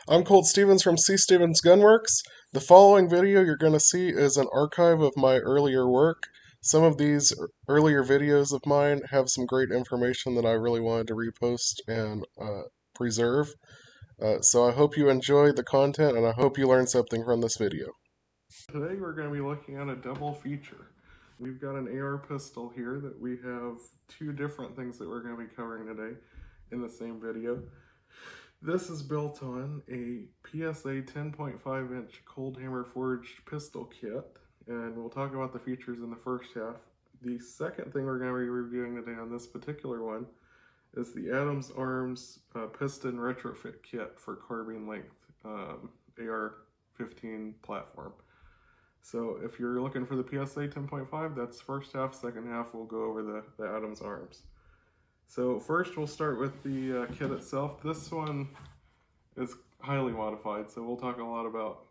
I'm Colt Stevens from C. Stevens Gunworks. The following video you're going to see is an archive of my earlier work. Some of these earlier videos of mine have some great information that I really wanted to repost and preserve. So I hope you enjoy the content and I hope you learn something from this video. Today we're going to be looking at a double feature. We've got an AR pistol here that we have two different things that we're going to be covering today in the same video. This is built on a PSA 10.5 inch cold hammer forged pistol kit, and we'll talk about the features in the first half. The second thing we're going to be reviewing today on this particular one is the Adams Arms Piston Retrofit kit for Carbine-Length AR-15 platform. So if you're looking for the PSA 10.5, that's first half. Second half, we'll go over the Adams Arms. So first we'll start with the kit itself. This one is highly modified, so we'll talk a lot about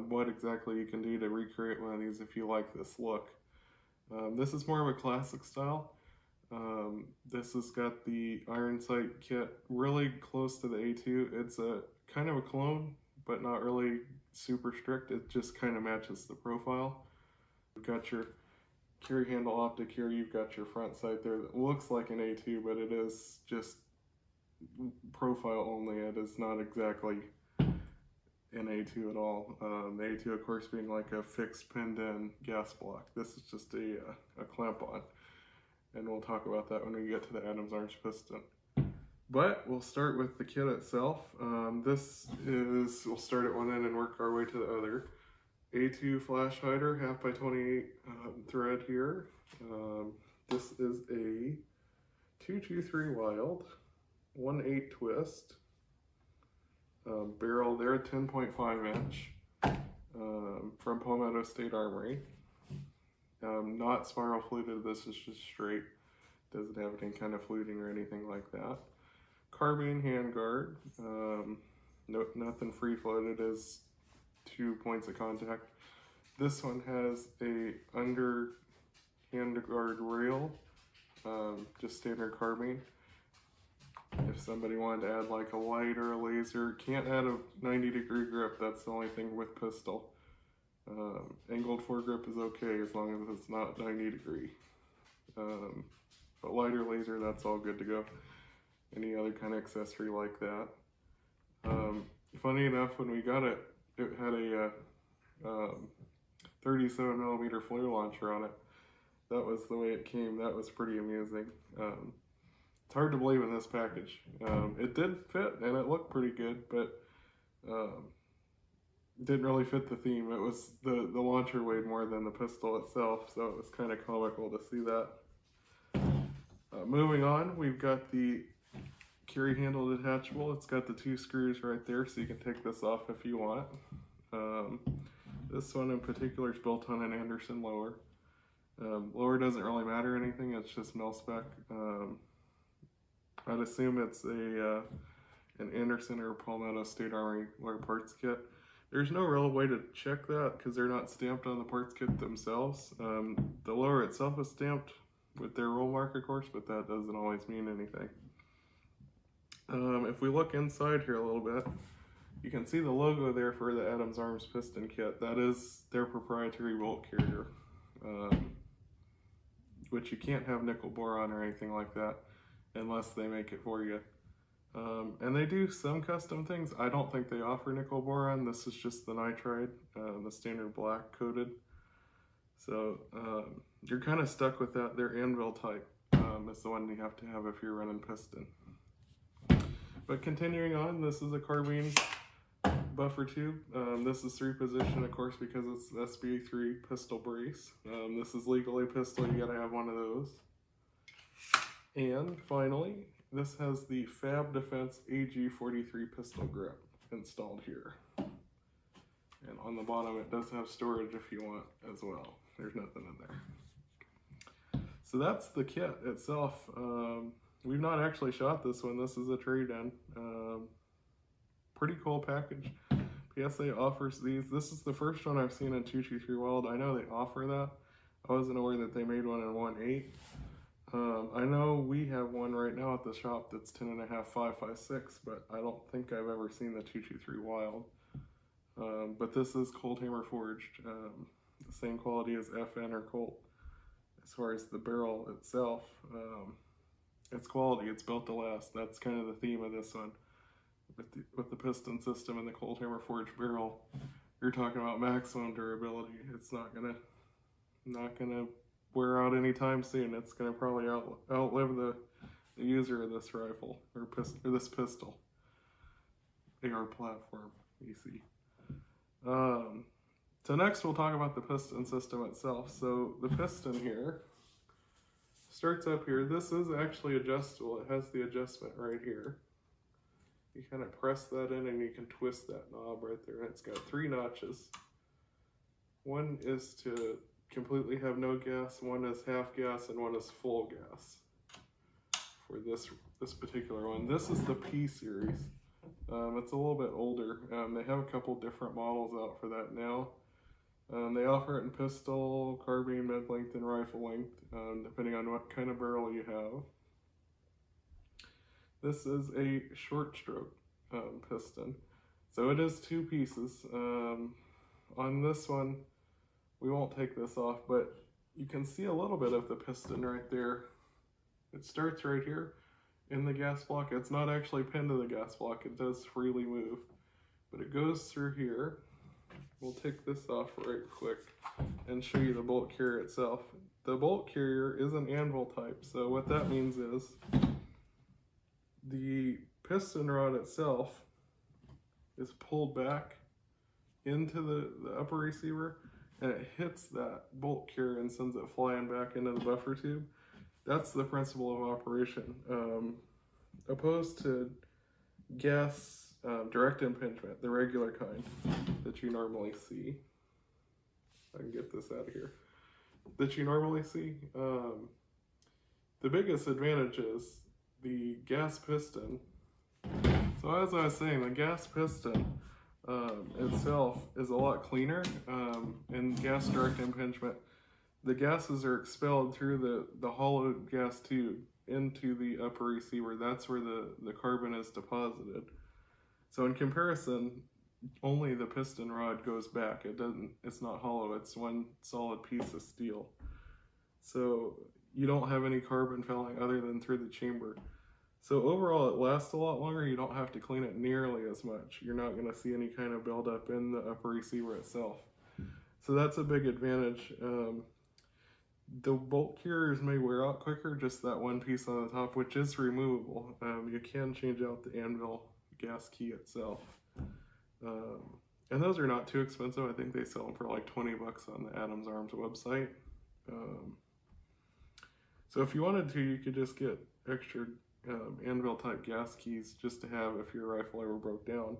what exactly you can do to recreate one of these if you like this look. This is more of a classic style. This has got the iron sight kit really close to the A2. It's a kind of a clone, but not really super strict. It just kind of matches the profile. You've got your carry handle optic here, you've got your front sight there that looks like an A2, but it is just profile only. It is not exactly an A2 at all. The A2 of course being like a fixed pinned in gas block. This is just a clamp on, and we'll talk about that when we get to the Adams Arms piston. But we'll start with the kit itself. We'll start at one end and work our way to the other. A2 flash hider, 1/2x28 thread here. This is a 223 Wylde, 1/8 twist. Barrel there, 10.5 inch from Palmetto State Armory. Not spiral fluted, this is just straight. Doesn't have any kind of fluting or anything like that. Carbine handguard, nothing free floated, is 2 points of contact. This one has a under handguard rail, just standard carbine. If somebody wanted to add like a light or a laser, can't add a 90-degree grip, that's the only thing with pistol. Angled foregrip is okay as long as it's not 90 degree. But light or laser, that's all good to go. Any other kind of accessory like that. Funny enough, when we got it, it had a 37mm flare launcher on it. That was the way it came. That was pretty amusing. It's hard to believe in this package. It did fit and it looked pretty good, but didn't really fit the theme. It was the launcher weighed more than the pistol itself, so it was kind of comical to see that. Moving on, we've got the carry handle detachable. It's got the 2 screws right there, so you can take this off if you want. This one in particular is built on an Anderson lower. Lower doesn't really matter anything, it's just mil spec. I'd assume it's an Anderson or Palmetto State Armory lower parts kit. There's no real way to check that because they're not stamped on the parts kit themselves. The lower itself is stamped with their roll mark, of course, but that doesn't always mean anything. If we look inside here a little bit, you can see the logo there for the Adams Arms piston kit. That is their proprietary bolt carrier, which you can't have nickel boron or anything like that unless they make it for you. And they do some custom things. I don't think they offer nickel boron. This is just the nitride, the standard black coated. So you're kind of stuck with that. Their anvil type is the one you have to have if you're running piston. But continuing on, this is a carbine buffer tube. This is 3 position, of course, because it's SB3 pistol brace. This is legally pistol, you gotta have one of those. And finally, this has the Fab Defense AG-43 pistol grip installed here. And on the bottom it does have storage if you want as well. There's nothing in there. So that's the kit itself. We've not actually shot this one. This is a trade-in. Pretty cool package. PSA offers these. This is the first one I've seen in 223 Wylde. I know they offer that. I wasn't aware that they made one in 1/8. I know we have one right now at the shop that's 10.5 5.56, but I don't think I've ever seen the 223 Wylde. But this is cold hammer forged, the same quality as FN or Colt. As far as the barrel itself, it's quality, it's built to last. That's kind of the theme of this one. With the piston system and the cold hammer forged barrel, you're talking about maximum durability. It's not gonna wear out anytime soon. It's gonna probably outlive the user of this rifle or this pistol. AR platform, EC. So next we'll talk about the piston system itself. So the piston here starts up here. This is actually adjustable. It has the adjustment right here. You kind of press that in and you can twist that knob right there. And it's got 3 notches. One is to completely have no gas, one is half gas, and one is full gas for this particular one. This is the P series. It's a little bit older. They have a couple different models out for that now. They offer it in pistol, carbine, mid-length, and rifle length, depending on what kind of barrel you have. This is a short stroke piston. So it is 2 pieces. On this one, we won't take this off, but you can see a little bit of the piston right there. It starts right here in the gas block. It's not actually pinned to the gas block. It does freely move, but it goes through here. We'll take this off right quick and show you the bolt carrier itself. The bolt carrier is an anvil type, so what that means is the piston rod itself is pulled back into the upper receiver, and it hits that bolt carrier and sends it flying back into the buffer tube. That's the principle of operation. Opposed to gas direct impingement, the regular kind that you normally see. I can get this out of here. That you normally see. The biggest advantage is the gas piston. So as I was saying, the gas piston itself is a lot cleaner. In gas direct impingement, the gases are expelled through the hollow gas tube into the upper receiver. That's where the carbon is deposited. So in comparison, only the piston rod goes back. It's not hollow, it's one solid piece of steel. So you don't have any carbon fouling other than through the chamber. So overall, it lasts a lot longer. You don't have to clean it nearly as much. You're not going to see any kind of buildup in the upper receiver itself. So that's a big advantage. The bolt carriers may wear out quicker, just that one piece on the top, which is removable. You can change out the anvil gas key itself. And those are not too expensive. I think they sell them for like 20 bucks on the Adams Arms website. So if you wanted to, you could just get extra anvil type gas keys just to have if your rifle ever broke down.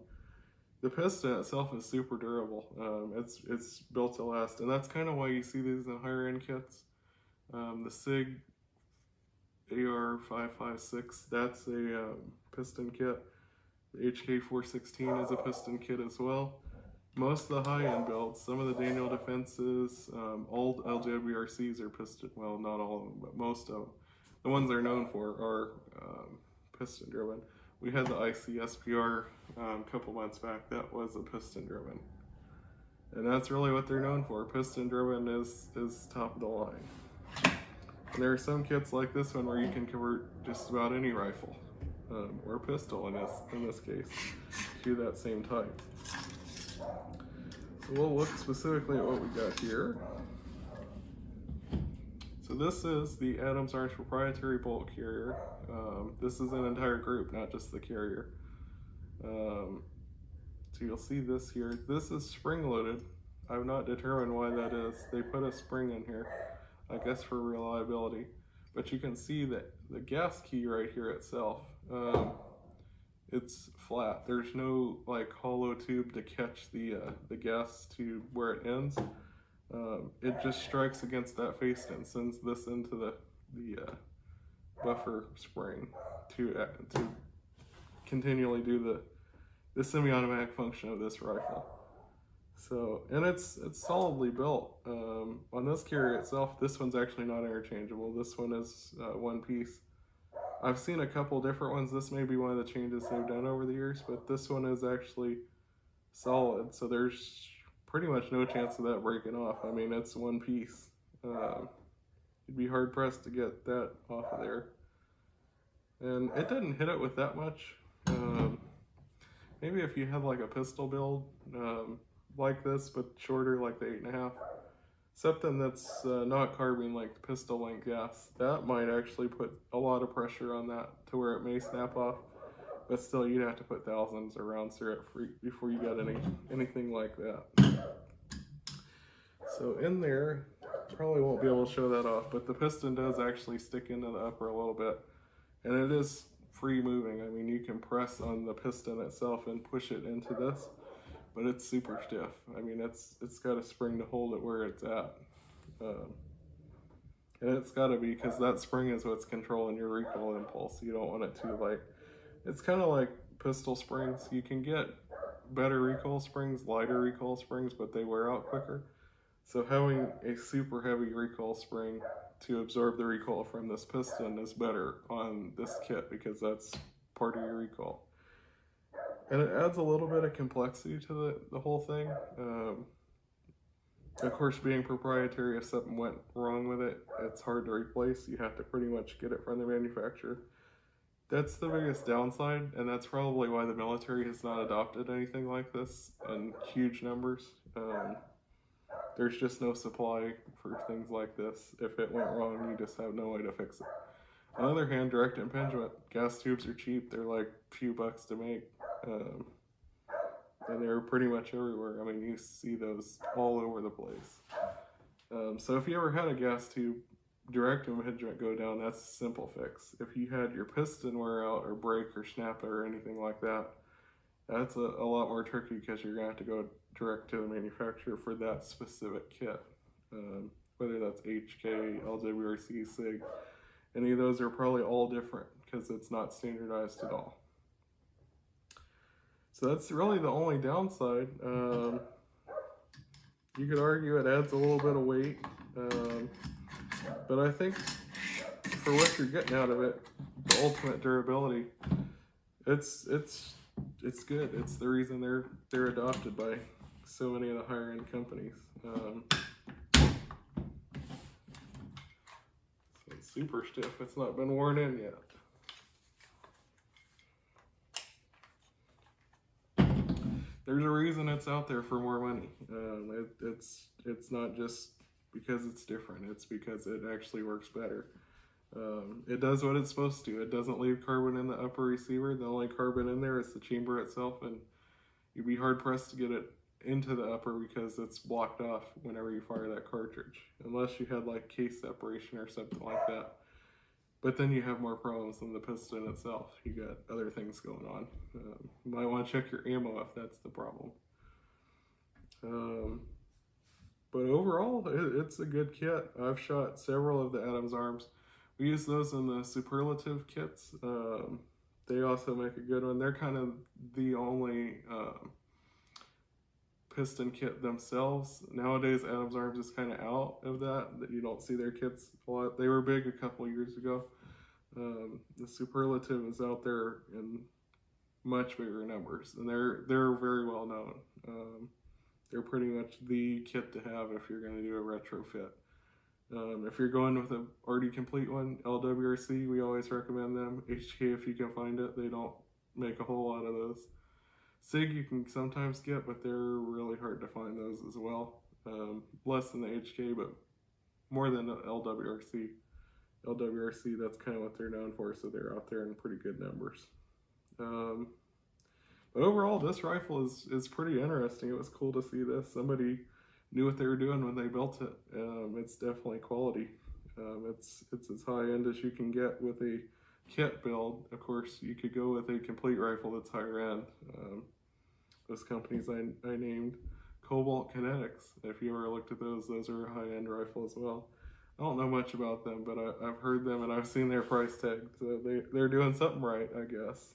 The piston itself is super durable. It's built to last, and that's kind of why you see these in higher end kits. The SIG AR-556, that's a piston kit. The HK416 is a piston kit as well. Most of the high-end builds, some of the Daniel Defenses, old LWRCs are piston, well, not all of them, but most of them. The ones they're known for are piston driven. We had the IC SPR a couple months back. That was a piston driven. And that's really what they're known for. Piston driven is top of the line. And there are some kits like this one where you can convert just about any rifle, or pistol in this case, to that same type. So we'll look specifically at what we got here. So this is the Adams Arms Proprietary bolt carrier. This is an entire group, not just the carrier. So you'll see this here. This is spring loaded. I've not determined why that is. They put a spring in here, I guess for reliability. But you can see that the gas key right here itself, it's flat. There's no like hollow tube to catch the gas tube where it ends. It just strikes against that face and sends this into the buffer spring to continually do the semi-automatic function of this rifle. So, and it's solidly built. On this carry itself, this one's actually not interchangeable. This one is one piece. I've seen a couple different ones. This may be one of the changes they've done over the years, but this one is actually solid. So there's pretty much no chance of that breaking off. I mean, it's one piece. You'd be hard pressed to get that off of there. And it didn't hit it with that much. Maybe if you had like a pistol build like this, but shorter, like the 8.5, something that's not carbine-length, pistol-length gas, that might actually put a lot of pressure on that to where it may snap off. But still, you'd have to put thousands of rounds through it before you got anything like that. So in there, probably won't be able to show that off, but the piston does actually stick into the upper a little bit, and it is free moving. I mean, you can press on the piston itself and push it into this, but it's super stiff. I mean, it's got a spring to hold it where it's at, and it's got to be, because that spring is what's controlling your recoil impulse. You don't want it too light. It's kind of like pistol springs. You can get better recoil springs, lighter recoil springs, but they wear out quicker. So having a super heavy recoil spring to absorb the recoil from this piston is better on this kit, because that's part of your recoil. And it adds a little bit of complexity to the whole thing. Of course, being proprietary, if something went wrong with it, it's hard to replace. You have to pretty much get it from the manufacturer. That's the biggest downside, and that's probably why the military has not adopted anything like this in huge numbers. There's just no supply for things like this. If it went wrong, you just have no way to fix it. On the other hand, direct impingement gas tubes are cheap. They're like a few bucks to make, and they're pretty much everywhere. I mean, you see those all over the place. So if you ever had a gas tube direct impingement go down, that's a simple fix. If you had your piston wear out or break or snap it or anything like that, that's a lot more tricky, because you're going to have to go direct to the manufacturer for that specific kit. Whether that's HK, LWRC, SIG, any of those are probably all different, because it's not standardized at all. So that's really the only downside. You could argue it adds a little bit of weight, but I think for what you're getting out of it, the ultimate durability, it's good. It's the reason they're adopted by so many of the higher end companies. So it's super stiff. It's not been worn in yet. There's a reason it's out there for more money. It's not just because it's different. It's because it actually works better. It does what it's supposed to. It doesn't leave carbon in the upper receiver. The only carbon in there is the chamber itself, and you'd be hard pressed to get it into the upper, because it's blocked off whenever you fire that cartridge, unless you had like case separation or something like that. But then you have more problems than the piston itself. You got other things going on. You might want to check your ammo if that's the problem. But overall, it's a good kit. I've shot several of the Adams arms. We use those in the superlative kits. They also make a good one. They're kind of the only piston kit themselves. Nowadays, Adams Arms is kind of out of that you don't see their kits a lot. They were big a couple years ago. The superlative is out there in much bigger numbers, and they're very well known. They're pretty much the kit to have if you're going to do a retrofit. If you're going with a already complete one, LWRC, we always recommend them. HK, if you can find it, they don't make a whole lot of those. SIG you can sometimes get, but they're really hard to find those as well. Less than the HK, but more than the LWRC. LWRC, that's kind of what they're known for, so they're out there in pretty good numbers. But overall, this rifle is pretty interesting. It was cool to see this. Somebody knew what they were doing when they built it. It's definitely quality. It's as high end as you can get with a kit build. Of course, you could go with a complete rifle that's higher end. Those companies I named, Cobalt Kinetics, if you ever looked at those are a high-end rifle as well. I don't know much about them, but I've heard them and I've seen their price tag, so they're doing something right, I guess.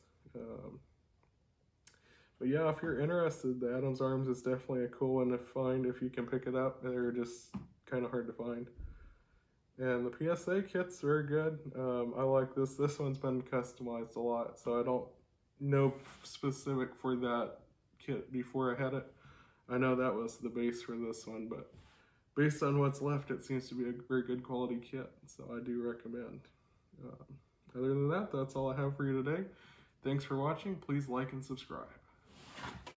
But yeah, if you're interested, the Adams Arms is definitely a cool one to find if you can pick it up. They're just kind of hard to find. And the PSA kit's very good. I like this. This one's been customized a lot, so I don't know specific for that kit before I had it. I know that was the base for this one, but based on what's left, it seems to be a very good quality kit, so I do recommend. Other than that, that's all I have for you today. Thanks for watching. Please like and subscribe.